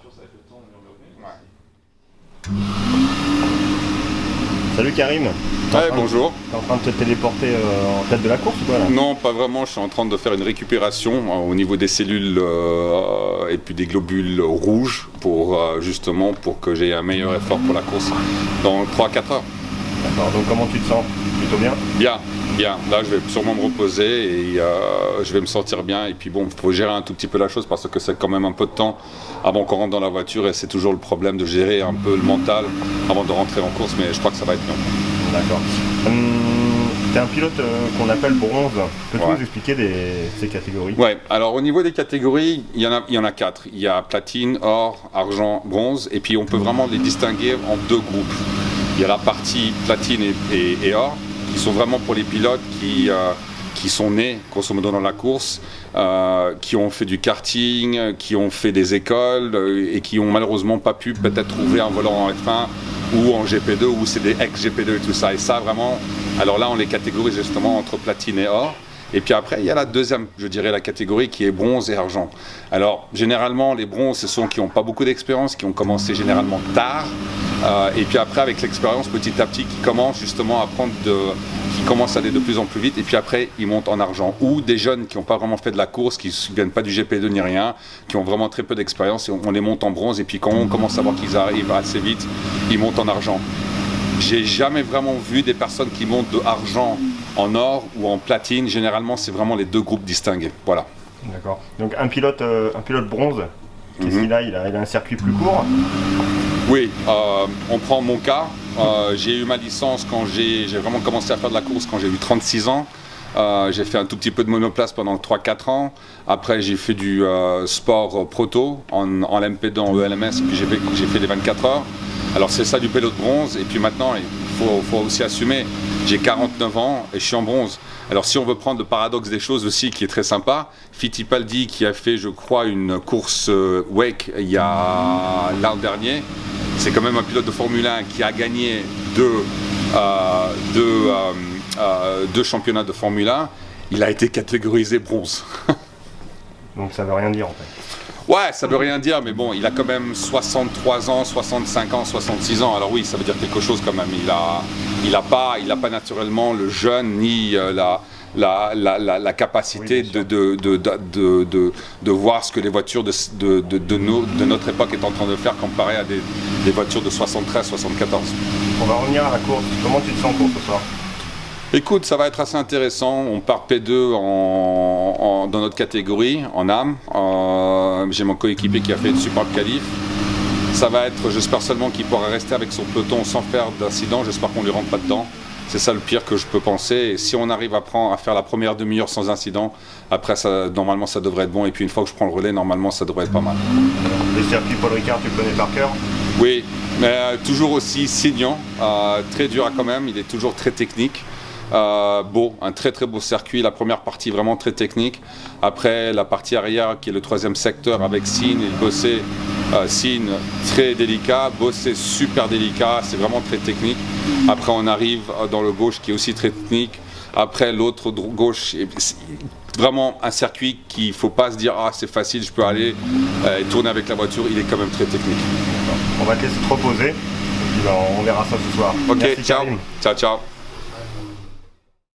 course avec le temps, on est revenu. Salut Karim. Ouais, bonjour. T'es en train de te téléporter en tête de la course ou quoi là? Non, pas vraiment. Je suis en train de faire une récupération au niveau des cellules et puis des globules rouges pour justement pour que j'ai un meilleur effort pour la course dans 3-4 heures. D'accord, donc comment tu te sens? Plutôt bien? Bien. Là, je vais sûrement me reposer et je vais me sentir bien. Et puis bon, il faut gérer un tout petit peu la chose parce que c'est quand même un peu de temps avant qu'on rentre dans la voiture et c'est toujours le problème de gérer un peu le mental avant de rentrer en course, mais je crois que ça va être bien. D'accord. T'es un pilote qu'on appelle bronze. Peux-tu nous expliquer ces catégories? Ouais, alors au niveau des catégories, il y en a 4. Il y a platine, or, argent, bronze, et puis on peut vraiment les distinguer en 2 groupes. Il y a la partie platine et or, qui sont vraiment pour les pilotes qui sont nés, grosso modo, dans la course, qui ont fait du karting, qui ont fait des écoles et qui ont malheureusement pas pu peut-être trouver un volant en F1 ou en GP2 ou c'est des ex-GP2 et tout ça. Et ça vraiment, alors là on les catégorise justement entre platine et or. Et puis après il y a la deuxième, je dirais la catégorie qui est bronze et argent. Alors généralement les bronzes ce sont qui n'ont pas beaucoup d'expérience, qui ont commencé généralement tard. Et puis après avec l'expérience petit à petit qui commencent justement à prendre qui commencent à aller de plus en plus vite et puis après ils montent en argent, ou des jeunes qui n'ont pas vraiment fait de la course, qui ne viennent pas du GP2 ni rien, qui ont vraiment très peu d'expérience et on les monte en bronze et puis quand on commence à voir qu'ils arrivent assez vite, ils montent en argent. J'ai jamais vraiment vu des personnes qui montent de argent en or ou en platine. Généralement c'est vraiment les 2 groupes distingués. Voilà. D'accord. Donc un pilote bronze, qu'est-ce qu'il a? Il a un circuit plus court? Oui, on prend mon cas. J'ai eu ma licence quand j'ai vraiment commencé à faire de la course quand j'ai eu 36 ans. J'ai fait un tout petit peu de monoplace pendant 3-4 ans. Après, j'ai fait du sport proto en LMP2, en ELMS, et puis j'ai fait les 24 heures. Alors c'est ça du pilote bronze. Et puis maintenant, il faut aussi assumer, j'ai 49 ans et je suis en bronze. Alors si on veut prendre le paradoxe des choses aussi, qui est très sympa, Fittipaldi qui a fait, je crois, une course WEC il y a l'an dernier, c'est quand même un pilote de Formule 1 qui a gagné deux championnats de Formule 1. Il a été catégorisé bronze. Donc ça veut rien dire en fait. Ouais, ça veut rien dire, mais bon, il a quand même 63 ans, 65 ans, 66 ans. Alors oui, ça veut dire quelque chose quand même. Il a pas naturellement le jeune ni la capacité de voir ce que les voitures de notre époque est en train de faire comparé à des voitures de 73, 74. On va revenir à la course. Comment tu te sens pour ce soir? Écoute, ça va être assez intéressant. On part P2 dans notre catégorie, en âme. J'ai mon coéquipier qui a fait une superbe qualif. Ça va être, j'espère seulement qu'il pourra rester avec son peloton sans faire d'incident. J'espère qu'on ne lui rentre pas dedans. C'est ça le pire que je peux penser. Et si on arrive à faire la première demi-heure sans incident, après, normalement, ça devrait être bon. Et puis une fois que je prends le relais, normalement, ça devrait être pas mal. Le circuit Paul Ricard, tu le connais par cœur? Oui, mais toujours aussi saignant, très dur quand même. Il est toujours très technique. Un très très beau circuit, la première partie vraiment très technique. Après la partie arrière qui est le 3e secteur avec Sine et Bossé, Sine très délicat, Bossé super délicat, c'est vraiment très technique. Après on arrive dans le gauche qui est aussi très technique. Après l'autre gauche, vraiment un circuit qu'il ne faut pas se dire ah c'est facile, je peux aller et tourner avec la voiture, il est quand même très technique. On va te laisser te reposer et puis on verra ça ce soir. Ok, merci, ciao. Karim. Ciao.